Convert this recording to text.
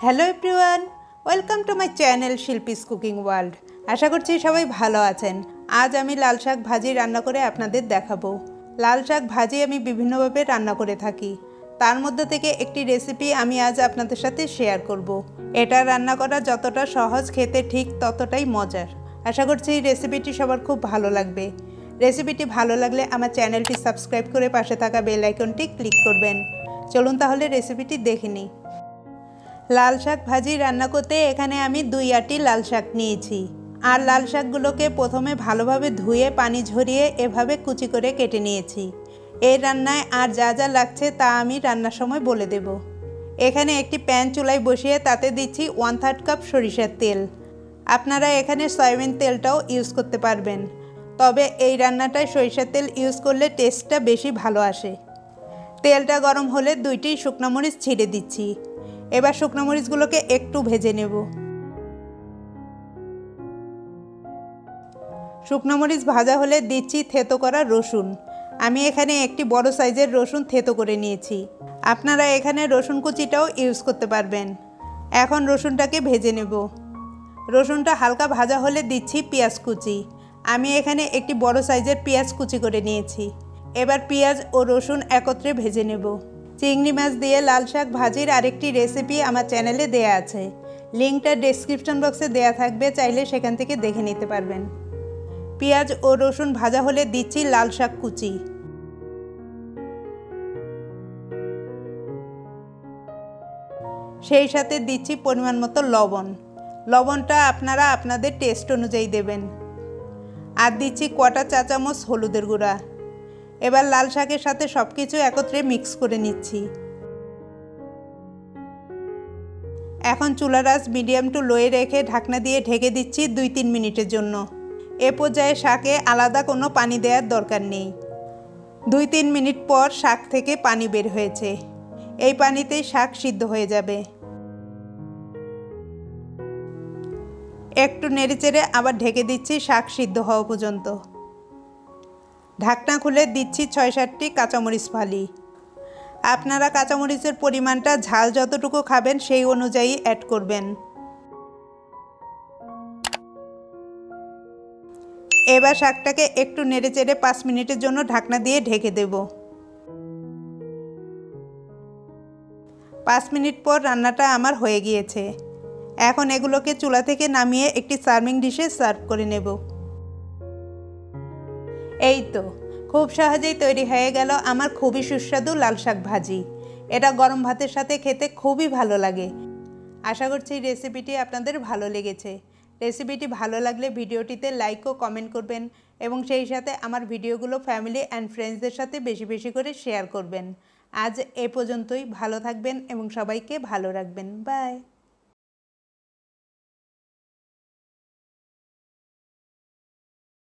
Hello everyone, welcome to my channel Shilpi's cooking world. আশা করছি সবাই ভালো আছেন। আজ আমি লাল শাক ভাজি রান্না করে আপনাদের দেখাবো। লাল শাক ভাজি আমি বিভিন্নভাবে রান্না করে থাকি, তার মধ্যে থেকে একটি রেসিপি আমি আজ আপনাদের সাথে শেয়ার করব। এটা রান্না করা যতটা সহজ, খেতে ঠিক ততটাই মজার। আশা করছি এই রেসিপিটি সবার খুব ভালো লাগবে। রেসিপিটি ভালো লাগলে আমার চ্যানেলটি সাবস্ক্রাইব করে পাশে থাকা বেল আইকনটি ক্লিক করবেন। চলুন তাহলে রেসিপিটি দেখে নিই। লাল শাক ভাজি রান্না করতে এখানে আমি 2 আটি লাল শাক নিয়েছি। আর লাল শাকগুলোকে প্রথমে ভালোভাবে ধুয়ে পানি ঝরিয়ে এভাবে কুচি করে কেটে নিয়েছি। এই রান্নায় আর যা যা লাগছে তা আমি রান্নার সময় বলে দেব। এখানে একটি প্যান চুলায় বসিয়ে তাতে দিচ্ছি 1/3 কাপ সরিষার তেল। আপনারা এখানে সয়াবিন তেলটাও ইউজ করতে পারবেন, তবে এই রান্নাটায় সরিষার তেল ইউজ করলে টেস্টটা বেশি ভালো আসে। তেলটা গরম হলে 2টি শুকনো মরিচ ছিঁড়ে দিচ্ছি। এবার শুকনো মরিচগুলোকে একটু ভেজে নেব। শুকনো মরিচ ভাজা হলে দিচ্ছি থেতো করা রসুন। আমি এখানে একটি বড় সাইজের রসুন থেতো করে নিয়েছি। আপনারা এখানে রসুন কুচিটাও ইউজ করতে পারবেন। এখন রসুনটাকে ভেজে নেব। রসুনটা হালকা ভাজা হলে দিচ্ছি পেঁয়াজ কুচি। আমি এখানে একটি বড় সাইজের পেঁয়াজ কুচি করে নিয়েছি। এবার পেঁয়াজ ও রসুন একত্রে ভেজে নেব। চিংড়ি মাছ দিয়ে লাল শাক ভাজির আরেকটি রেসিপি আমার চ্যানেলে দেয়া আছে, লিঙ্কটা ডেসক্রিপশন বক্সে দেয়া থাকবে, চাইলে সেখান থেকে দেখে নিতে পারবেন। পেঁয়াজ ও রসুন ভাজা হলে দিচ্ছি লাল শাক কুচি। সেই সাথে দিচ্ছি পরিমাণ মতো লবণ। লবণটা আপনারা আপনাদের টেস্ট অনুযায়ী দেবেন। আর দিচ্ছি কটা চা চামচ হলুদের গুঁড়া। এবার লাল শাকের সাথে সব কিছু একত্রে মিক্স করে নিচ্ছি। এখন চুলার আঁচ মিডিয়াম টু লোয়ে রেখে ঢাকনা দিয়ে ঢেকে দিচ্ছি 2-3 মিনিটের জন্য। এ পর্যায়ে শাকে আলাদা কোনো পানি দেওয়ার দরকার নেই। 2-3 মিনিট পর শাক থেকে পানি বের হয়েছে। এই পানিতেই শাক সিদ্ধ হয়ে যাবে। একটু নেড়েচেড়ে আবার ঢেকে দিচ্ছি শাক সিদ্ধ হওয়া পর্যন্ত। ঢাকনা খুলে দিচ্ছি 6-7টি কাঁচামরিচ ফালি। আপনারা কাঁচামরিচের পরিমাণটা ঝাল যতটুকু খাবেন সেই অনুযায়ী অ্যাড করবেন। এবার শাকটাকে একটু নেড়েচেড়ে 5 মিনিটের জন্য ঢাকনা দিয়ে ঢেকে দেব। 5 মিনিট পর রান্নাটা আমার হয়ে গিয়েছে। এখন এগুলোকে চুলা থেকে নামিয়ে একটি সার্ভিং ডিশে সার্ভ করে নেব। এই তো খুব সহজেই তৈরি হয়ে গেল আমার খুবই সুস্বাদু লাল শাক ভাজি। এটা গরম ভাতের সাথে খেতে খুবই ভালো লাগে। আশা করছি রেসিপিটি আপনাদের ভালো লেগেছে। রেসিপিটি ভালো লাগলে ভিডিওটিতে লাইক ও কমেন্ট করবেন এবং সেই সাথে আমার ভিডিওগুলো ফ্যামিলি অ্যান্ড ফ্রেন্ডসদের সাথে বেশি বেশি করে শেয়ার করবেন। আজ এ পর্যন্তই। ভালো থাকবেন এবং সবাইকে ভালো রাখবেন। বাই।